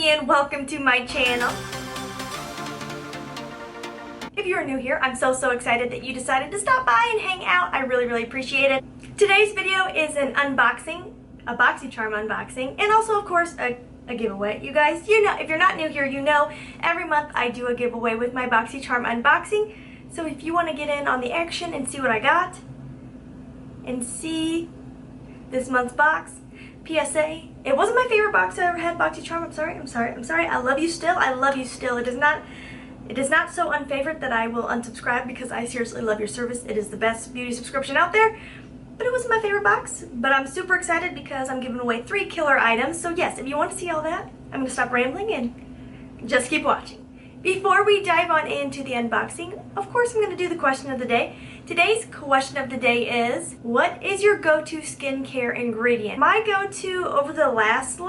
Laynie and welcome to my channel. If you are new here, I'm so excited that you decided to stop by and hang out. I really appreciate it. Today's video is an unboxing, a Boxycharm unboxing, and also of course a giveaway. You guys, you know, if you're not new here, you know every month I do a giveaway with my Boxycharm unboxing. So if you want to get in on the action and see what I got and see this month's box, PSA, it wasn't my favorite box I ever had, Boxycharm. I'm sorry. I love you still. It is not so unfavorite that I will unsubscribe because I seriously love your service. It is the best beauty subscription out there. But it wasn't my favorite box. But I'm super excited because I'm giving away 3 killer items. So yes, if you want to see all that, I'm going to stop rambling and just keep watching. Before we dive on into the unboxing, of course I'm going to do the question of the day. Today's question of the day is, what is your go-to skincare ingredient? My go-to over the last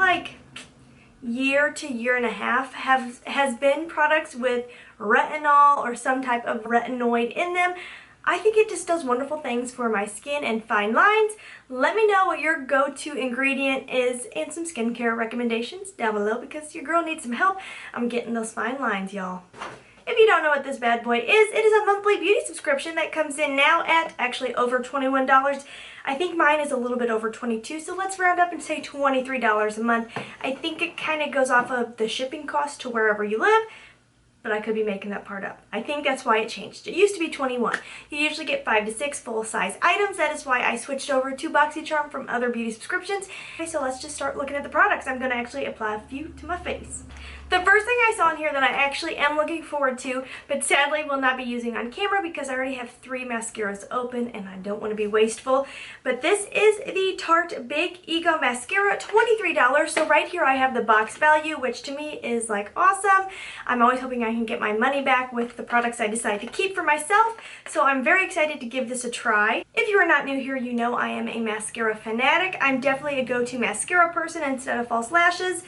year to year and a half has been products with retinol or some type of retinoid in them. I think it just does wonderful things for my skin and fine lines. Let me know what your go-to ingredient is and some skincare recommendations down below because your girl needs some help. I'm getting those fine lines, y'all. If you don't know what this bad boy is, it is a monthly beauty subscription that comes in now at actually over $21. I think mine is a little bit over $22, so let's round up and say $23 a month. I think it kind of goes off of the shipping cost to wherever you live, but I could be making that part up. I think that's why it changed. It used to be $21. You usually get 5 to 6 full-size items. That is why I switched over to Boxycharm from other beauty subscriptions. Okay, so let's just start looking at the products. I'm going to actually apply a few to my face. The first thing I saw in here that I actually am looking forward to, but sadly will not be using on camera because I already have 3 mascaras open and I don't want to be wasteful. But this is the Tarte Big Ego Mascara, $23. So right here I have the box value, which to me is like awesome. I'm always hoping I can get my money back with the products I decide to keep for myself. So I'm very excited to give this a try. If you are not new here, you know I am a mascara fanatic. I'm definitely a go-to mascara person instead of false lashes.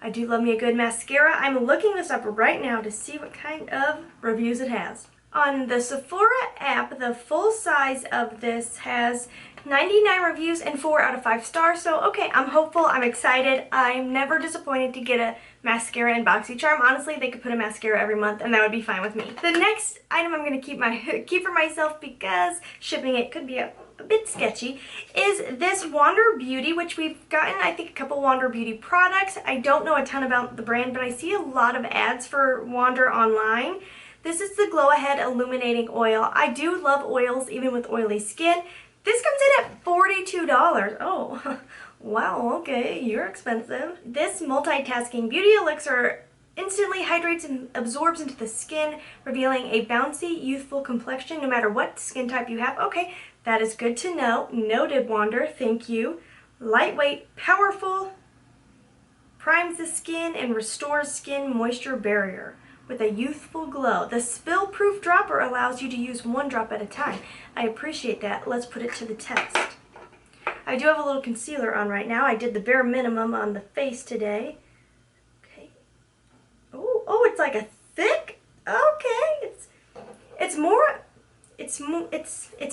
I do love me a good mascara. I'm looking this up right now to see what kind of reviews it has. On the Sephora app, the full size of this has 99 reviews and 4 out of 5 stars. So, okay, I'm hopeful. I'm excited. I'm never disappointed to get a mascara in Boxycharm. Honestly, they could put a mascara every month and that would be fine with me. The next item I'm going to keep for myself because shipping it could be a bit sketchy, is this Wander Beauty, which we've gotten, I think, a couple Wander Beauty products. I don't know a ton about the brand, but I see a lot of ads for Wander online. This is the Glow Ahead Illuminating Oil. I do love oils, even with oily skin. This comes in at $42. Oh, wow, okay, you're expensive. This multitasking beauty elixir instantly hydrates and absorbs into the skin, revealing a bouncy, youthful complexion no matter what skin type you have. Okay, that is good to know. Noted, Wander. Thank you. Lightweight, powerful, primes the skin and restores skin moisture barrier with a youthful glow. The spill-proof dropper allows you to use 1 drop at a time. I appreciate that. Let's put it to the test. I do have a little concealer on right now. I did the bare minimum on the face today. Okay. Oh, it's like a thick. Okay, it's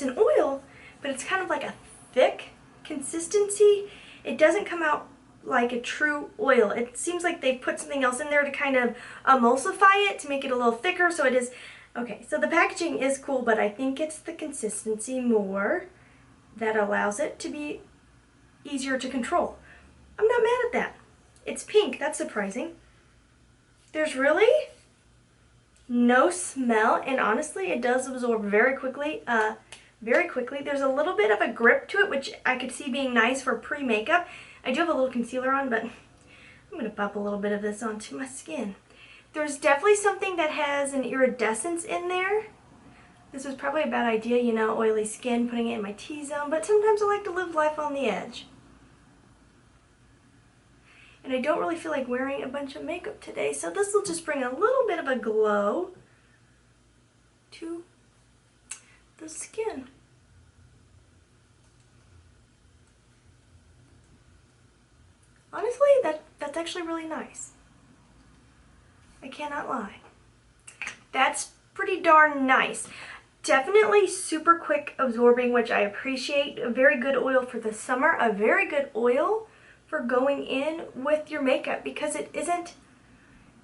an oil, but it's kind of like a thick consistency. It doesn't come out like a true oil. It seems like they put something else in there to kind of emulsify it to make it a little thicker, so it is okay. So the packaging is cool, but I think it's the consistency more that allows it to be easier to control. I'm not mad at that. It's pink. That's surprising. There's really no smell, and honestly it does absorb very quickly. There's a little bit of a grip to it, which I could see being nice for pre-makeup. I do have a little concealer on, but I'm going to pop a little bit of this onto my skin. There's definitely something that has an iridescence in there. This was probably a bad idea, you know, oily skin, putting it in my T-zone, but sometimes I like to live life on the edge. And I don't really feel like wearing a bunch of makeup today, so this will just bring a little bit of a glow to the skin. Honestly, that's actually really nice. I cannot lie. That's pretty darn nice. Definitely super quick absorbing, which I appreciate. A very good oil for the summer. A very good oil for going in with your makeup because it isn't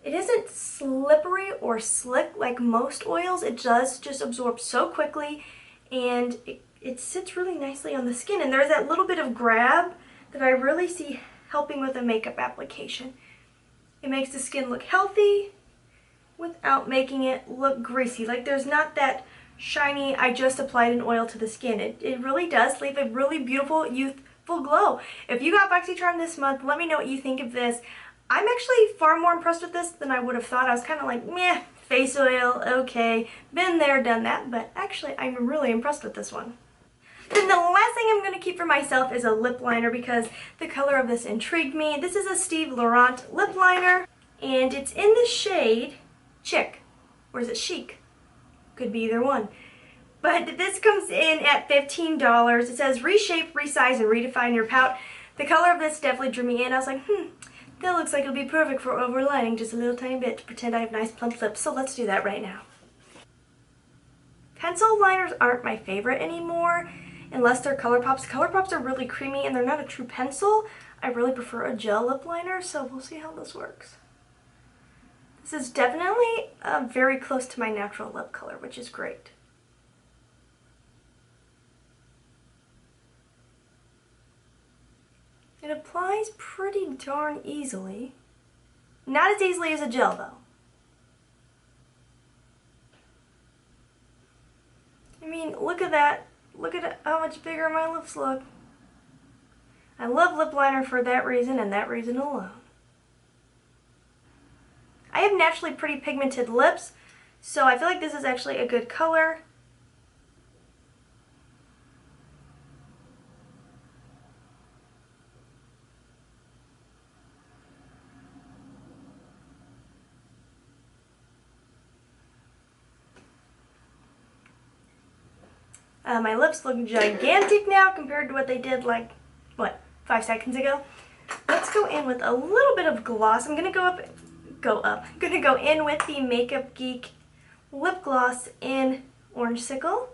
It isn't slippery or slick like most oils. It does just absorb so quickly, and it sits really nicely on the skin. And there's that little bit of grab that I really see helping with a makeup application. It makes the skin look healthy without making it look greasy. Like there's not that shiny, I just applied an oil to the skin. It really does leave a really beautiful, youthful glow. If you got Boxycharm this month, let me know what you think of this. I'm actually far more impressed with this than I would have thought. I was kind of like, meh, face oil, okay, been there, done that, but actually I'm really impressed with this one. Then the last thing I'm going to keep for myself is a lip liner because the color of this intrigued me. This is a Steve Laurent lip liner, and it's in the shade Chic, or is it Chic? Could be either one. But this comes in at $15. It says reshape, resize, and redefine your pout. The color of this definitely drew me in. I was like, that looks like it'll be perfect for overlining just a little tiny bit to pretend I have nice plump lips. So let's do that right now. Pencil liners aren't my favorite anymore unless they're Color Pops. Color Pops are really creamy and they're not a true pencil. I really prefer a gel lip liner, so we'll see how this works. This is definitely very close to my natural lip color, which is great. It applies pretty darn easily. Not as easily as a gel though. I mean, look at that. Look at how much bigger my lips look. I love lip liner for that reason and that reason alone. I have naturally pretty pigmented lips, so I feel like this is actually a good color. My lips look gigantic now compared to what they did like, 5 seconds ago. Let's go in with a little bit of gloss. I'm going to I'm going to go in with the Makeup Geek lip gloss in Orange Sickle.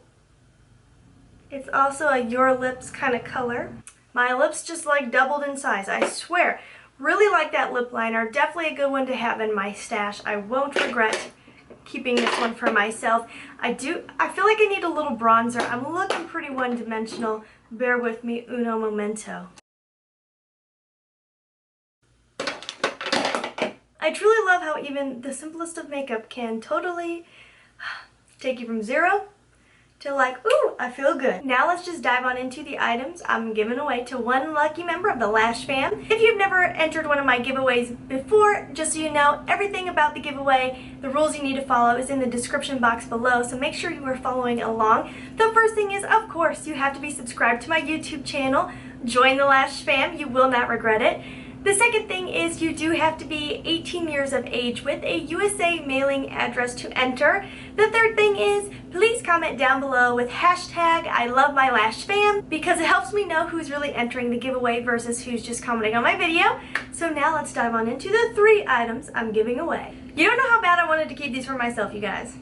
It's also a Your Lips kind of color. My lips just like doubled in size, I swear. Really like that lip liner. Definitely a good one to have in my stash. I won't regret keeping this one for myself. I feel like I need a little bronzer. I'm looking pretty one-dimensional. Bear with me, uno momento. I truly love how even the simplest of makeup can totally take you from 0 to like, ooh, I feel good. Now let's just dive on into the items I'm giving away to one lucky member of the Lash fam. If you've never entered one of my giveaways before, just so you know, everything about the giveaway, the rules you need to follow is in the description box below, so make sure you are following along. The first thing is, of course, you have to be subscribed to my YouTube channel. Join the Lash fam, you will not regret it. The second thing is you do have to be 18 years of age with a USA mailing address to enter. The third thing is please comment down below with hashtag I love my Lash fam because it helps me know who's really entering the giveaway versus who's just commenting on my video. So now let's dive on into the 3 items I'm giving away. You don't know how bad I wanted to keep these for myself, you guys.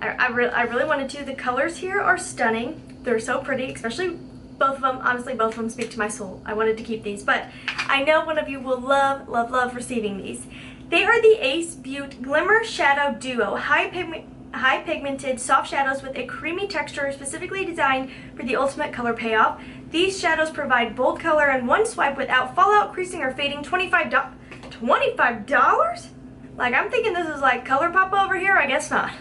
I really wanted to. The colors here are stunning. They're so pretty, especially both of them. Honestly, both of them speak to my soul. I wanted to keep these, but I know one of you will love, love, love receiving these. They are the Ace Butte Glimmer Shadow Duo. High pigmented soft shadows with a creamy texture specifically designed for the ultimate color payoff. These shadows provide bold color in one swipe without fallout, creasing, or fading. $25? Like, I'm thinking this is like ColourPop over here. I guess not.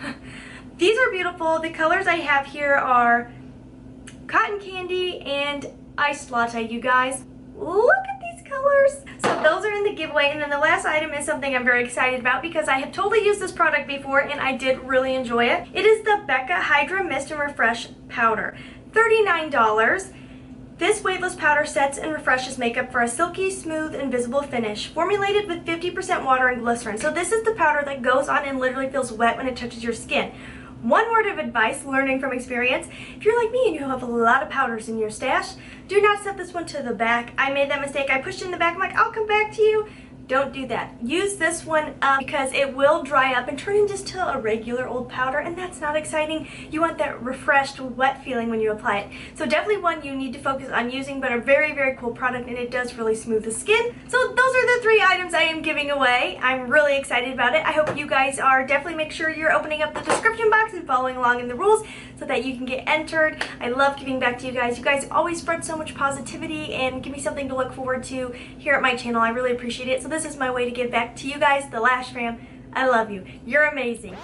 These are beautiful. The colors I have here are Cotton Candy and Iced Latte, you guys. Look at these colors. So those are in the giveaway, and then the last item is something I'm very excited about because I have totally used this product before and I did really enjoy it. It is the Becca Hydra Mist and Refresh Powder. $39. This waveless powder sets and refreshes makeup for a silky, smooth, and visible finish. Formulated with 50% water and glycerin. So this is the powder that goes on and literally feels wet when it touches your skin. One word of advice, learning from experience, if you're like me and you have a lot of powders in your stash, do not set this one to the back. I made that mistake. I pushed it in the back. I'm like, I'll come back to you. Don't do that. Use this one because it will dry up and turn into just a regular old powder, and that's not exciting. You want that refreshed, wet feeling when you apply it. So definitely one you need to focus on using, but a very, very cool product, and it does really smooth the skin. So those are the 3 items I am giving away. I'm really excited about it. I hope you guys are. Definitely make sure you're opening up the description box and following along in the rules so that you can get entered. I love giving back to you guys. You guys always spread so much positivity and give me something to look forward to here at my channel. I really appreciate it. So this is my way to give back to you guys, the Lash fam. I love you. You're amazing.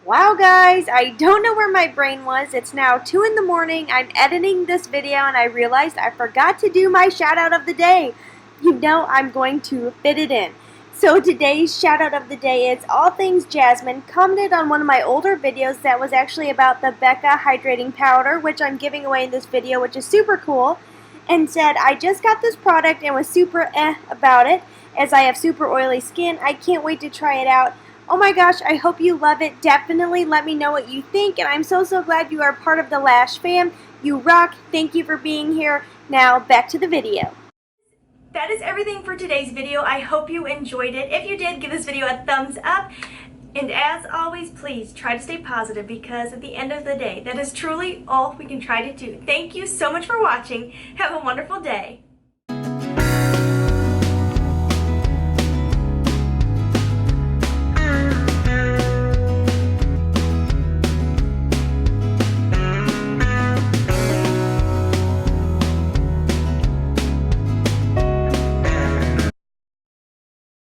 Wow guys, I don't know where my brain was. It's now 2 in the morning. I'm editing this video and I realized I forgot to do my shout out of the day. You know I'm going to fit it in. So today's shout out of the day is All Things Jasmine. Commented on one of my older videos that was actually about the Becca Hydrating Powder, which I'm giving away in this video, which is super cool, and said, I just got this product and was super about it, as I have super oily skin. I can't wait to try it out. Oh my gosh, I hope you love it. Definitely let me know what you think, and I'm so glad you are part of the Lash fam. You rock. Thank you for being here. Now back to the video. That is everything for today's video. I hope you enjoyed it. If you did, give this video a thumbs up. And as always, please try to stay positive, because at the end of the day, that is truly all we can try to do. Thank you so much for watching. Have a wonderful day.